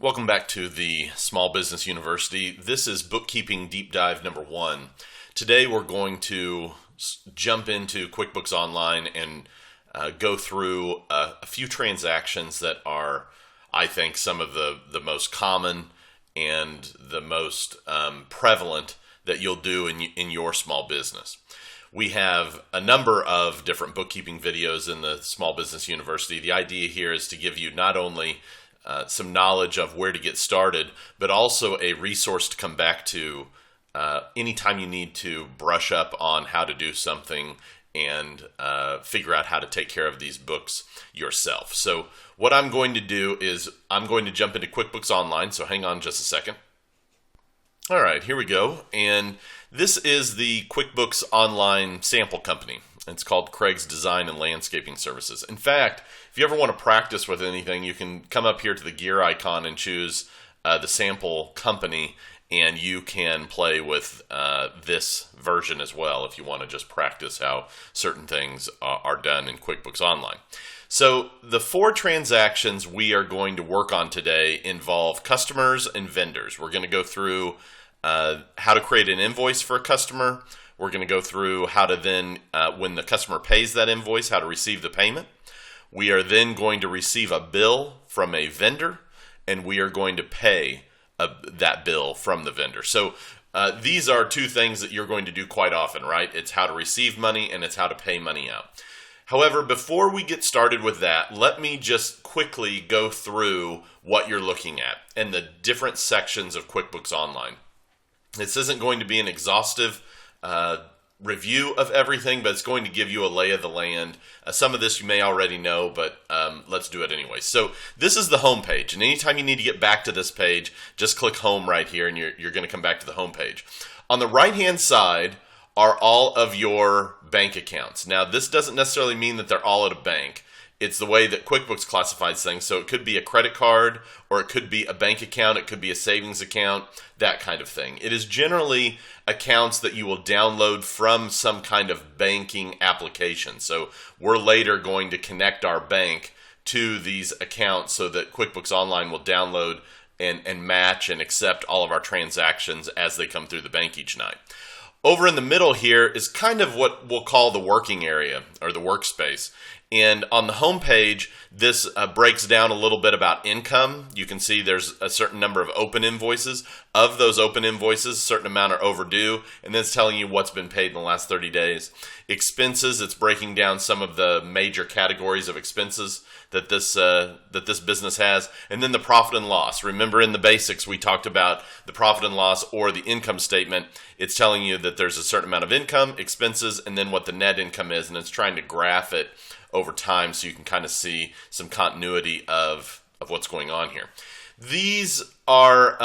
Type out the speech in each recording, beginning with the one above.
Welcome back to the Small Business University. This is Bookkeeping Deep Dive number 1. Today we're going to jump into QuickBooks Online and go through a few transactions that are, I think, some of the most common and the most prevalent that you'll do in your small business. We have a number of different bookkeeping videos in the Small Business University. The idea here is to give you not only some knowledge of where to get started, but also a resource to come back to anytime you need to brush up on how to do something and figure out how to take care of these books yourself. So what I'm going to do is I'm going to jump into QuickBooks Online, so hang on just a second. All right, here we go. And this is the QuickBooks Online sample company. It's called Craig's Design and Landscaping Services. In fact, if you ever want to practice with anything, you can come up here to the gear icon and choose the sample company, and you can play with this version as well if you want to just practice how certain things are done in QuickBooks Online. So the 4 transactions we are going to work on today involve customers and vendors. We're going to go through how to create an invoice for a customer. We're going to go through how to then, when the customer pays that invoice, how to receive the payment. We are then going to receive a bill from a vendor, and we are going to pay that bill from the vendor. So these are 2 things that you're going to do quite often, right? It's how to receive money and it's how to pay money out. However, before we get started with that, let me just quickly go through what you're looking at and the different sections of QuickBooks Online. This isn't going to be an exhaustive review of everything, but it's going to give you a lay of the land. Some of this you may already know, but let's do it anyway. So this is the home page, and anytime you need to get back to this page, just click home right here, and you're going to come back to the home page. On the right-hand side are all of your bank accounts. Now, this doesn't necessarily mean that they're all at a bank. It's the way that QuickBooks classifies things. So it could be a credit card, or it could be a bank account, it could be a savings account, that kind of thing. It is generally accounts that you will download from some kind of banking application. So we're later going to connect our bank to these accounts so that QuickBooks Online will download and match and accept all of our transactions as they come through the bank each night. Over in the middle here is kind of what we'll call the working area or the workspace. And on the home page, this breaks down a little bit about income. You can see there's a certain number of open invoices. Of those open invoices, a certain amount are overdue, and then it's telling you what's been paid in the last 30 days. Expenses, it's breaking down some of the major categories of expenses that this business has. And then the profit and loss. Remember, in the basics, we talked about the profit and loss or the income statement. It's telling you that there's a certain amount of income, expenses, and then what the net income is, and it's trying to graph it over time so you can kind of see some continuity of what's going on here. These are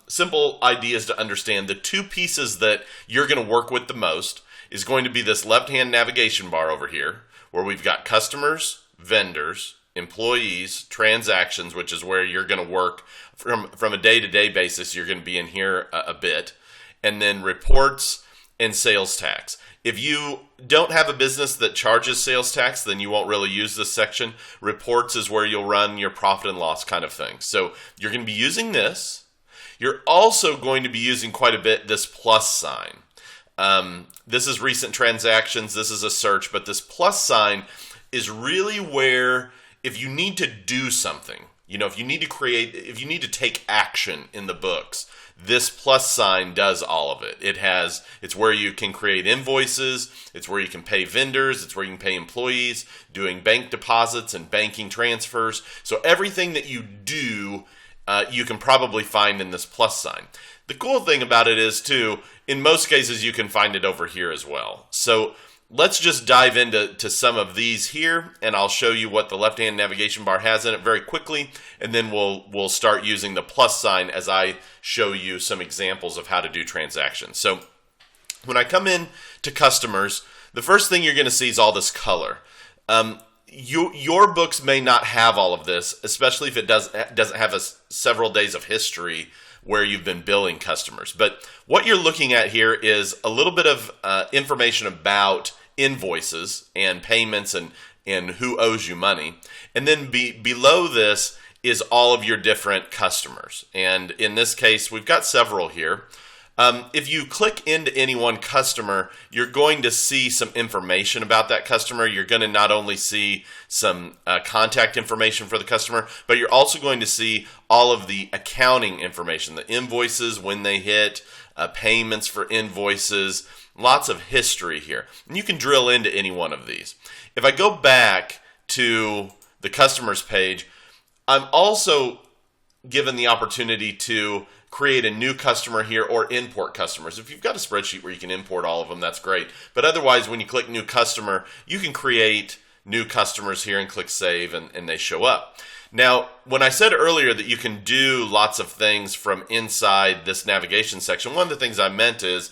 simple ideas to understand. The 2 pieces that you're going to work with the most is going to be this left-hand navigation bar over here, where we've got customers, vendors, employees, transactions, which is where you're going to work from a day-to-day basis. You're going to be in here a bit, and then reports and sales tax. If you don't have a business that charges sales tax, then you won't really use this section. Reports is where you'll run your profit and loss kind of thing. So you're going to be using this. You're also going to be using quite a bit this plus sign. This is recent transactions. This is a search, but this plus sign is really where if you need to do something, if you need to take action in the books, this plus sign does all of it. It's where you can create invoices, it's where you can pay vendors, it's where you can pay employees, doing bank deposits and banking transfers. So everything that you do, you can probably find in this plus sign. The cool thing about it is, too, in most cases, you can find it over here as well. So let's just dive into some of these here, and I'll show you what the left-hand navigation bar has in it very quickly, and then we'll start using the plus sign as I show you some examples of how to do transactions. So when I come in to customers, the first thing you're going to see is all this color. Your books may not have all of this, especially if it doesn't have several days of history where you've been billing customers. But what you're looking at here is a little bit of information about invoices and payments and who owes you money. And then below this is all of your different customers. And in this case, we've got several here. If you click into any one customer, you're going to see some information about that customer. You're going to not only see some contact information for the customer, but you're also going to see all of the accounting information, the invoices, when they hit, payments for invoices, lots of history here. And you can drill into any one of these. If I go back to the customers page, I'm also given the opportunity to create a new customer here or import customers. If you've got a spreadsheet where you can import all of them, that's great. But otherwise, when you click new customer, you can create new customers here and click save, and they show up. Now, when I said earlier that you can do lots of things from inside this navigation section, one of the things I meant is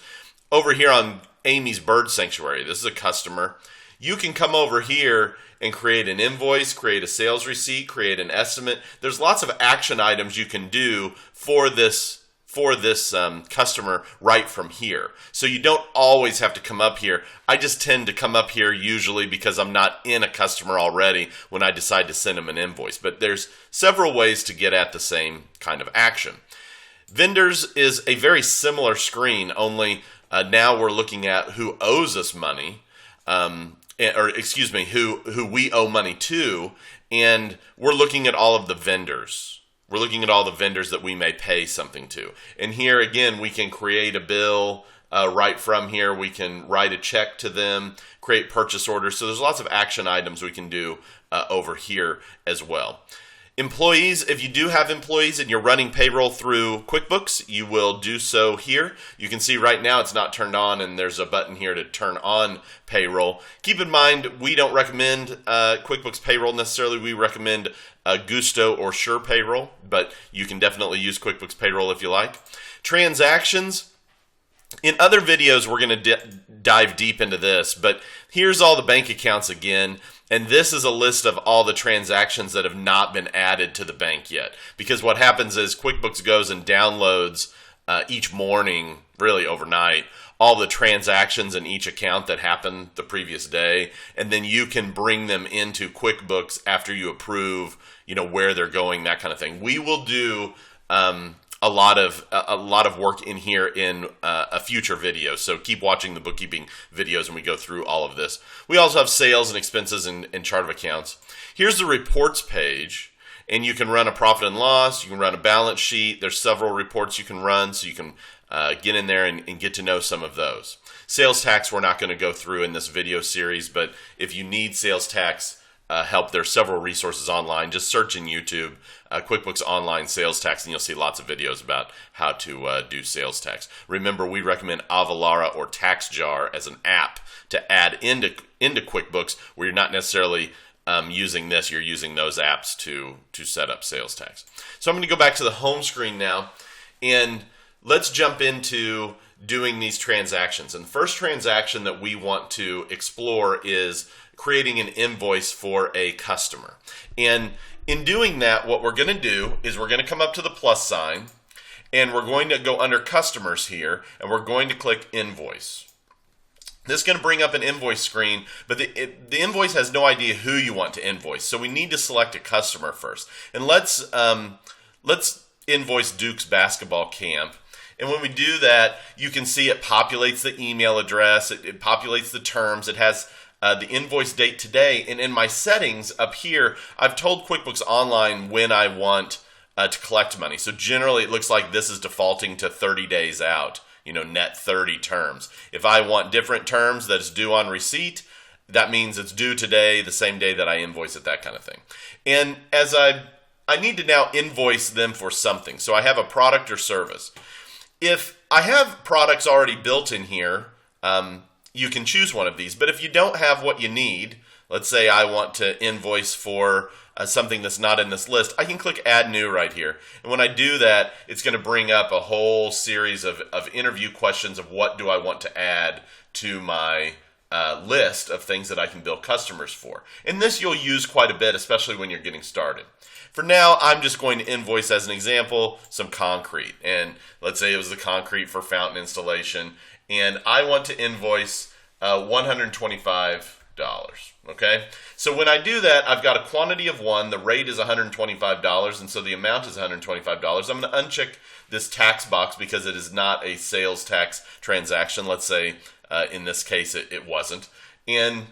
over here on Amy's Bird Sanctuary, this is a customer. You can come over here and create an invoice, create a sales receipt, create an estimate. There's lots of action items you can do for this customer right from here. So you don't always have to come up here. I just tend to come up here usually because I'm not in a customer already when I decide to send them an invoice. But there's several ways to get at the same kind of action. Vendors is a very similar screen, only now we're looking at who owes us money. Who we owe money to, and we're looking at all of the vendors. We're looking at all the vendors that we may pay something to. And here again, we can create a bill right from here. We can write a check to them, create purchase orders. So there's lots of action items we can do over here as well. Employees, if you do have employees and you're running payroll through QuickBooks, you will do so here. You can see right now it's not turned on, and there's a button here to turn on payroll. Keep in mind, we don't recommend QuickBooks Payroll necessarily. We recommend Gusto or Sure Payroll, but you can definitely use QuickBooks Payroll if you like. Transactions. In other videos, we're going to dive deep into this, but here's all the bank accounts again. And this is a list of all the transactions that have not been added to the bank yet. Because what happens is QuickBooks goes and downloads each morning, really overnight, all the transactions in each account that happened the previous day. And then you can bring them into QuickBooks after you approve, where they're going, that kind of thing. We will do a lot of work in here in a future video. So keep watching the bookkeeping videos when we go through all of this. We also have sales and expenses and chart of accounts. Here's the reports page, and you can run a profit and loss. You can run a balance sheet. There's several reports you can run, so you can get in there and get to know some of those. Sales tax we're not going to go through in this video series, but if you need sales tax help, there's several resources online. Just search in YouTube QuickBooks Online Sales Tax, and you'll see lots of videos about how to do sales tax. Remember, we recommend Avalara or TaxJar as an app to add into QuickBooks, where you're not necessarily using this. You're using those apps to set up sales tax. So I'm going to go back to the home screen now, and let's jump into doing these transactions. And the first transaction that we want to explore is creating an invoice for a customer. And in doing that, what we're going to do is we're going to come up to the plus sign, and we're going to go under customers here, and we're going to click invoice. This is going to bring up an invoice screen, but the invoice has no idea who you want to invoice. So we need to select a customer first. And let's invoice Duke's basketball camp. And when we do that, you can see it populates the email address, it populates the terms, it has the invoice date today. And in my settings up here, I've told QuickBooks Online when I want to collect money. So generally, it looks like this is defaulting to 30 days out, net 30 terms. If I want different terms that is due on receipt, that means it's due today, the same day that I invoice it, that kind of thing. And as I need to now invoice them for something. So I have a product or service. If I have products already built in here, you can choose one of these. But if you don't have what you need, let's say I want to invoice for something that's not in this list, I can click Add New right here. And when I do that, it's going to bring up a whole series of interview questions of what do I want to add to my list of things that I can bill customers for. And this you'll use quite a bit, especially when you're getting started. For now, I'm just going to invoice, as an example, some concrete. And let's say it was the concrete for fountain installation. And I want to invoice $125. Okay, so when I do that, I've got a quantity of 1, the rate is $125, and so the amount is $125. I'm going to uncheck this tax box because it is not a sales tax transaction. Let's say in this case it wasn't. And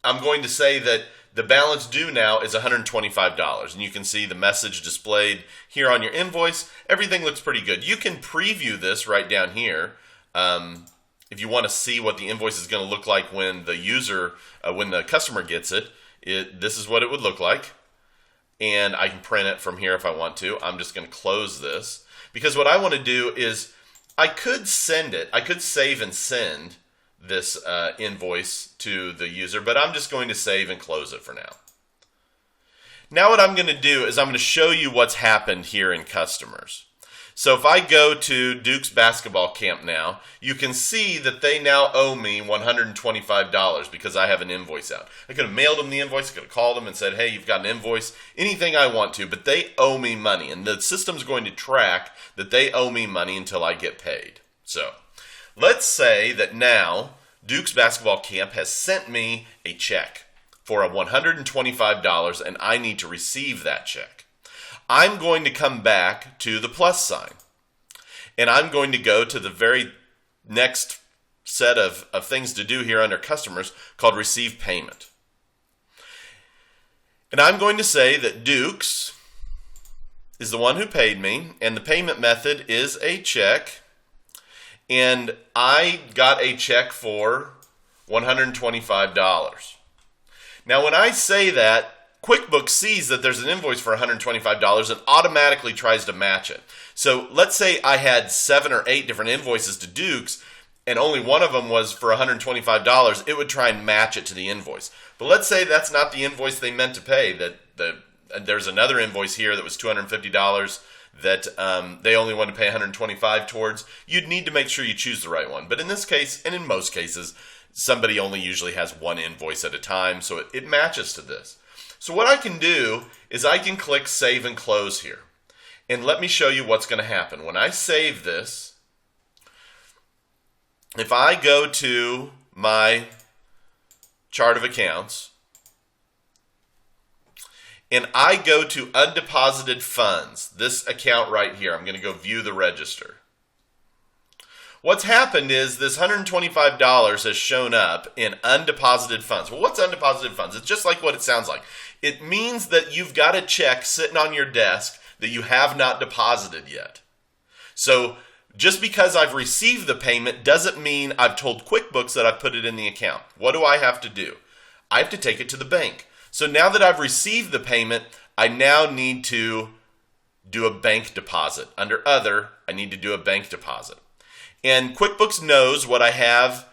I'm going to say that the balance due now is $125. And you can see the message displayed here on your invoice. Everything looks pretty good. You can preview this right down here. If you want to see what the invoice is going to look like when the customer gets it, this is what it would look like. And I can print it from here if I want to. I'm just going to close this because what I want to do is I could send it. I could save and send this invoice to the user, but I'm just going to save and close it for now. Now what I'm going to do is I'm going to show you what's happened here in customers. So if I go to Duke's basketball camp now, you can see that they now owe me $125 because I have an invoice out. I could have mailed them the invoice, I could have called them and said, hey, you've got an invoice, anything I want to, but they owe me money. And the system's going to track that they owe me money until I get paid. So let's say that now Duke's basketball camp has sent me a check for $125 and I need to receive that check. I'm going to come back to the plus sign and I'm going to go to the very next set of things to do here under customers called receive payment. And I'm going to say that Duke's is the one who paid me and the payment method is a check. And I got a check for $125. Now, when I say that, QuickBooks sees that there's an invoice for $125 and automatically tries to match it. So let's say I had 7 or 8 different invoices to Duke's and only one of them was for $125. It would try and match it to the invoice. But let's say that's not the invoice they meant to pay. There's another invoice here that was $250 that they only want to pay $125 towards. You'd need to make sure you choose the right one. But in this case, and in most cases, somebody only usually has one invoice at a time, so it matches to this. So what I can do is I can click Save and Close here. And let me show you what's going to happen. When I save this, if I go to my chart of accounts, and I go to undeposited funds, this account right here, I'm going to go view the register. What's happened is this $125 has shown up in undeposited funds. Well, what's undeposited funds? It's just like what it sounds like. It means that you've got a check sitting on your desk that you have not deposited yet. So just because I've received the payment doesn't mean I've told QuickBooks that I've put it in the account. What do I have to do? I have to take it to the bank. So now that I've received the payment, I now need to do a bank deposit. Under Other, I need to do a bank deposit. And QuickBooks knows what I have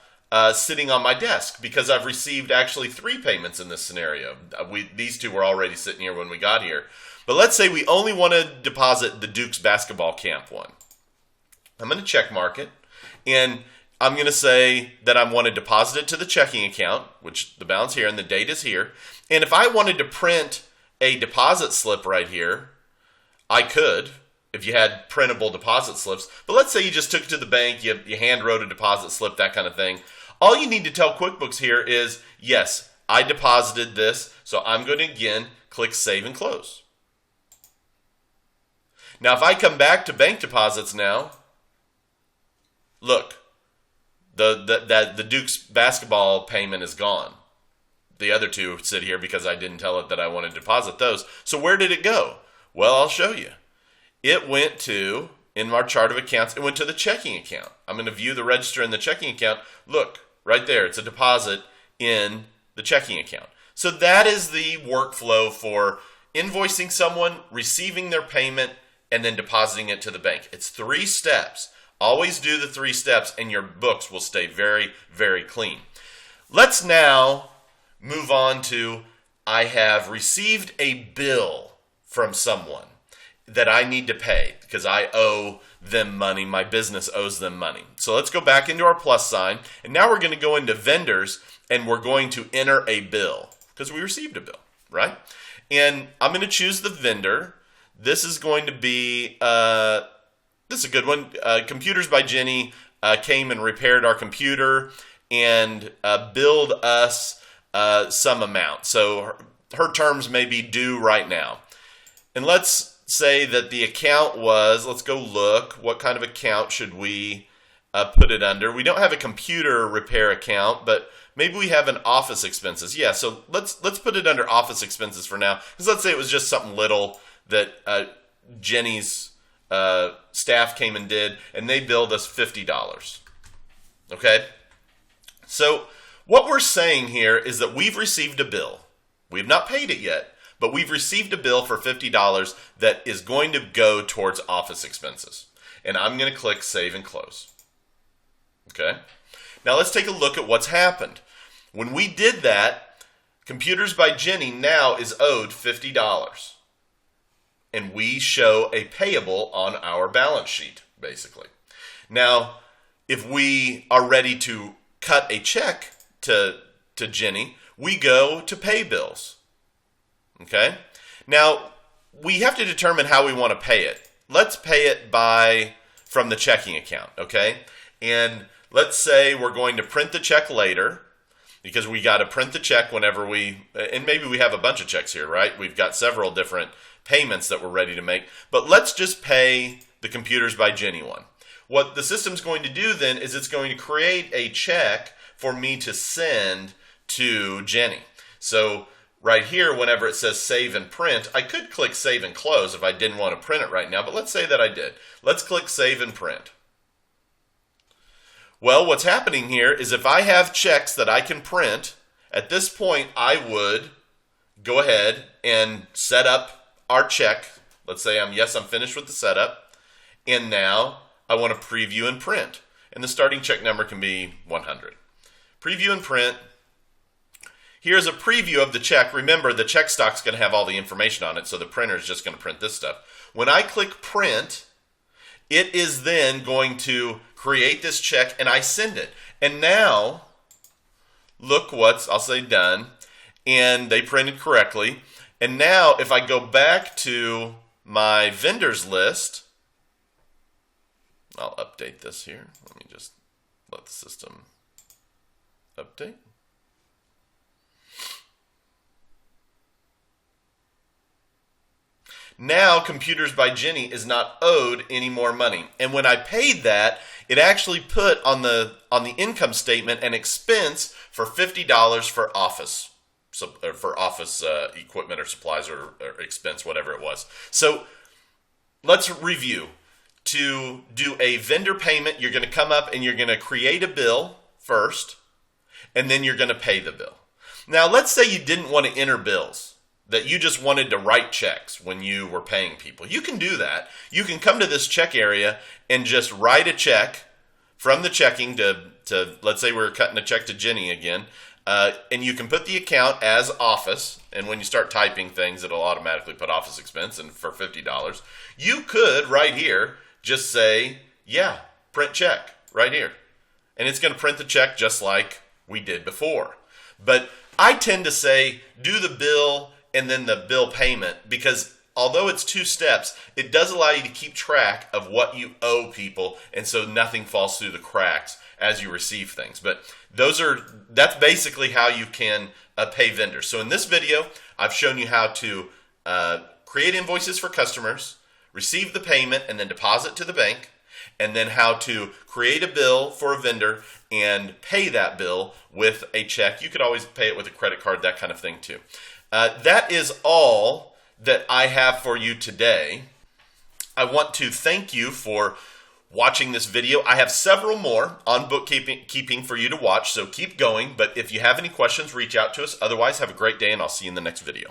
sitting on my desk because I've received actually 3 payments in this scenario. These 2 were already sitting here when we got here. But let's say we only want to deposit the Duke's basketball camp one. I'm going to check mark it, and I'm going to say that I want to deposit it to the checking account, which the balance here and the date is here. And if I wanted to print a deposit slip right here, I could, if you had printable deposit slips. But let's say you just took it to the bank, you hand wrote a deposit slip, that kind of thing. All you need to tell QuickBooks here is, yes, I deposited this, so I'm going to again click Save and Close. Now if I come back to bank deposits now, look, the Duke's basketball payment is gone. The other 2 sit here because I didn't tell it that I wanted to deposit those. So where did it go? Well, I'll show you. It went to, in our chart of accounts, it went to the checking account. I'm going to view the register in the checking account. Look, right there, it's a deposit in the checking account. So that is the workflow for invoicing someone, receiving their payment, and then depositing it to the bank. It's 3 steps. Always do the 3 steps and your books will stay very, very clean. Let's now move on to, I have received a bill from someone that I need to pay because I owe them money. My business owes them money. So let's go back into our plus sign. And now we're going to go into vendors and we're going to enter a bill because we received a bill, right? And I'm going to choose the vendor. This is going to be, this is a good one. Computers by Jenny came and repaired our computer. and billed us some amount. So her terms may be due right now. And let's say that the account was, let's go look, what kind of account should we put it under? We don't have a computer repair account, but maybe we have an office expenses. Yeah, so let's put it under office expenses for now. Because let's say it was just something little that Jenny's staff came and did, and they billed us $50. Okay? So what we're saying here is that we've received a bill. We've not paid it yet, but we've received a bill for $50 that is going to go towards office expenses. And I'm going to click Save and Close. Okay? Now let's take a look at what's happened. When we did that, Computers by Jenny now is owed $50. And we show a payable on our balance sheet, basically. Now, if we are ready to cut a check to Jenny, we go to Pay Bills. Okay? Now, we have to determine how we want to pay it. Let's pay it from the checking account, okay? And let's say we're going to print the check later, because we got to print the check whenever and maybe we have a bunch of checks here, right? We've got several different payments that we're ready to make, but let's just pay the Computers by Jenny one. What the system's going to do then is it's going to create a check for me to send to Jenny. So right here, whenever it says save and print, I could click save and close if I didn't want to print it right now, but let's say that I did. Let's click save and print. Well, what's happening here is if I have checks that I can print, at this point I would go ahead and set up our check. Let's say I'm finished with the setup, and now I want to preview and print. And the starting check number can be 100. Preview and print. Here's a preview of the check. Remember, the check stock's going to have all the information on it, so the printer is just going to print this stuff. When I click print, it is then going to create this check, and I send it. And now, look what's, I'll say done, and they printed correctly. And now, if I go back to my vendors list, I'll update this here. Let me just let the system update. Now, Computers by Jenny is not owed any more money. And when I paid that, it actually put on the income statement an expense for $50 for office. For office equipment or supplies or expense, whatever it was. So let's review. To do a vendor payment, you're going to come up and you're going to create a bill first, and then you're going to pay the bill. Now, let's say you didn't want to enter bills, that you just wanted to write checks when you were paying people. You can do that. You can come to this check area and just write a check from the checking to let's say we're cutting a check to Jenny again, and you can put the account as office, and when you start typing things, it'll automatically put office expense, and for $50. You could, right here, just say, yeah, print check, right here. And it's going to print the check just like we did before. But I tend to say, do the bill and then the bill payment, because although it's 2 steps, it does allow you to keep track of what you owe people, and so nothing falls through the cracks as you receive things. But that's basically how you can pay vendors. So in this video, I've shown you how to create invoices for customers, receive the payment, and then deposit to the bank, and then how to create a bill for a vendor and pay that bill with a check. You could always pay it with a credit card, that kind of thing too. That is all that I have for you today. I want to thank you for watching this video. I have several more on bookkeeping for you to watch, so keep going. But if you have any questions, reach out to us. Otherwise, have a great day, and I'll see you in the next video.